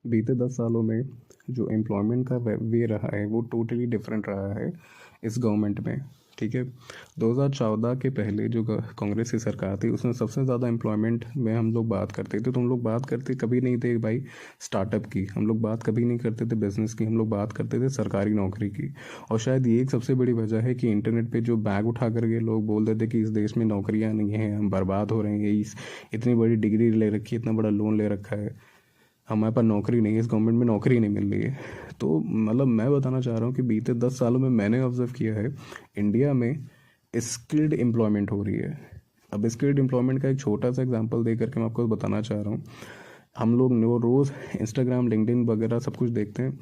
बीते 10 सालों में जो एम्प्लॉयमेंट का वे रहा है वो टोटली डिफरेंट रहा है इस गवर्नमेंट में। ठीक है, 2014 के पहले जो कांग्रेस की सरकार थी उसमें सबसे ज़्यादा एम्प्लॉयमेंट में हम लोग बात करते थे, तो हम लोग बात करते कभी नहीं थे भाई स्टार्टअप की, हम लोग बात कभी नहीं करते थे बिजनेस की, हम लोग बात करते थे सरकारी नौकरी की। और शायद ये एक सबसे बड़ी वजह है कि इंटरनेट पे जो बैग उठा करके लोग बोल देते कि इस देश में नौकरियां नहीं हैं, हम बर्बाद हो रहे हैं, इतनी बड़ी डिग्री ले रखी है, इतना बड़ा लोन ले रखा है, हमारे पास नौकरी नहीं है, इस गवर्नमेंट में नौकरी नहीं मिल रही है। तो मतलब मैं बताना चाह रहा हूँ कि बीते 10 सालों में मैंने ऑब्जर्व किया है इंडिया में स्किल्ड एम्प्लॉयमेंट हो रही है। अब स्किल्ड एम्प्लॉयमेंट का एक छोटा सा एग्जांपल दे करके मैं आपको बताना चाह रहा हूँ। हम लोग रोज़ इंस्टाग्राम लिंक्डइन वगैरह सब कुछ देखते हैं,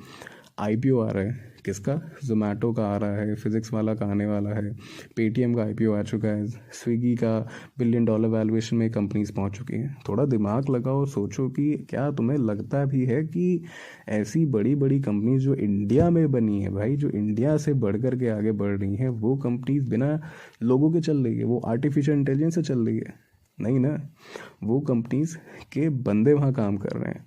आईपीओ आ रहा है, किसका? जोमेटो का आ रहा है, फिजिक्स वाला का आने वाला है, पेटीएम का आईपीओ आ चुका है, स्विगी का $1 बिलियन वैल्यूएशन में कंपनीज पहुंच चुकी हैं। थोड़ा दिमाग लगाओ, सोचो कि क्या तुम्हें लगता भी है कि ऐसी बड़ी बड़ी कंपनीज जो इंडिया में बनी है भाई, जो इंडिया से बढ़ कर के आगे बढ़ रही हैं, वो कंपनीज बिना लोगों के चल रही है, वो आर्टिफिशियल इंटेलिजेंस से चल रही है? नहीं ना, वो कंपनीज के बंदे वहाँ काम कर रहे हैं।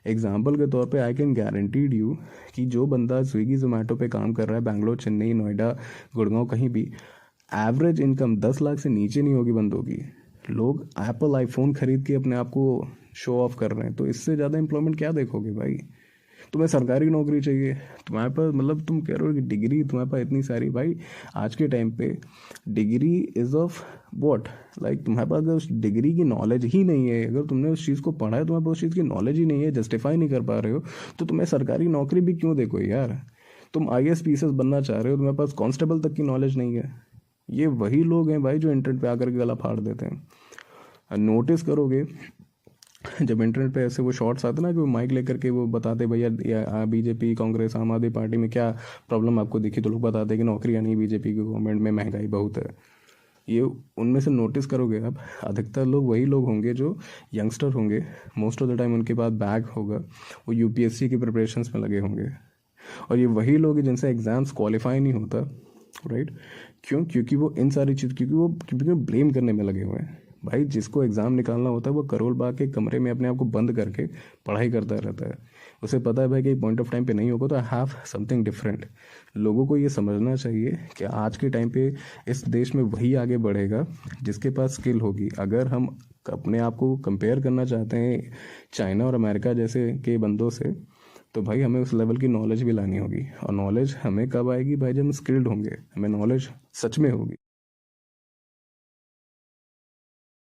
एग्जाम्पल के तौर पे आई कैन गारंटीड यू कि जो बंदा स्विगी जोमेटो पे काम कर रहा है बैंगलोर, चेन्नई, नोएडा, गुड़गांव, कहीं भी, एवरेज इनकम 10 लाख से नीचे नहीं होगी बंदों की। लोग एप्पल आईफोन खरीद के अपने आप को शो ऑफ कर रहे हैं, तो इससे ज़्यादा एम्प्लॉयमेंट क्या देखोगे भाई? तुम्हें सरकारी नौकरी चाहिए, तुम्हारे पास मतलब तुम कह रहे हो कि डिग्री तुम्हारे पास इतनी सारी, भाई आज के टाइम पे degree is of what, like तुम्हारे पास अगर उस डिग्री की नॉलेज ही नहीं है, अगर तुमने उस चीज़ को पढ़ा है, तुम्हारे पास उस चीज़ की नॉलेज ही नहीं है, जस्टिफाई नहीं कर पा रहे हो, तो तुम्हें सरकारी नौकरी भी क्यों देखो यार? तुम आईएएस पीसीएस बनना चाह रहे हो, तुम्हारे पास कांस्टेबल तक की नॉलेज नहीं है। ये वही लोग हैं भाई जो इंटरनेट पे आकर के गला फाड़ देते हैं। नोटिस करोगे जब इंटरनेट पे ऐसे वो शॉर्ट्स आते ना कि वो माइक लेकर के वो बताते भैया बीजेपी, कांग्रेस, आम आदमी पार्टी में क्या प्रॉब्लम आपको दिखी, तो लोग बताते हैं कि नौकरियां नहीं, बीजेपी की गवर्नमेंट में महंगाई बहुत है। ये उनमें से नोटिस करोगे आप, अधिकतर लोग वही लोग होंगे जो यंगस्टर होंगे, मोस्ट ऑफ द टाइम उनके पास बैग होगा, वो यूपीएससी की प्रिपरेशंस में लगे होंगे, और ये वही लोग हैं जिनसे एग्ज़ाम्स क्वालिफाई नहीं होता, राइट? क्यों? क्योंकि वो ब्लेम करने में लगे हुए हैं। भाई जिसको एग्ज़ाम निकालना होता है वो करोल बाग के कमरे में अपने आप को बंद करके पढ़ाई करता रहता है। उसे पता है भाई कि पॉइंट ऑफ टाइम पे नहीं होगा तो आई हैव समथिंग डिफरेंट। लोगों को ये समझना चाहिए कि आज के टाइम पे इस देश में वही आगे बढ़ेगा जिसके पास स्किल होगी। अगर हम अपने आप को कंपेयर करना चाहते हैं चाइना और अमेरिका जैसे के बंदों से, तो भाई हमें उस लेवल की नॉलेज भी लानी होगी, और नॉलेज हमें कब आएगी भाई? जब हम स्किल्ड होंगे, हमें नॉलेज सच में होगी।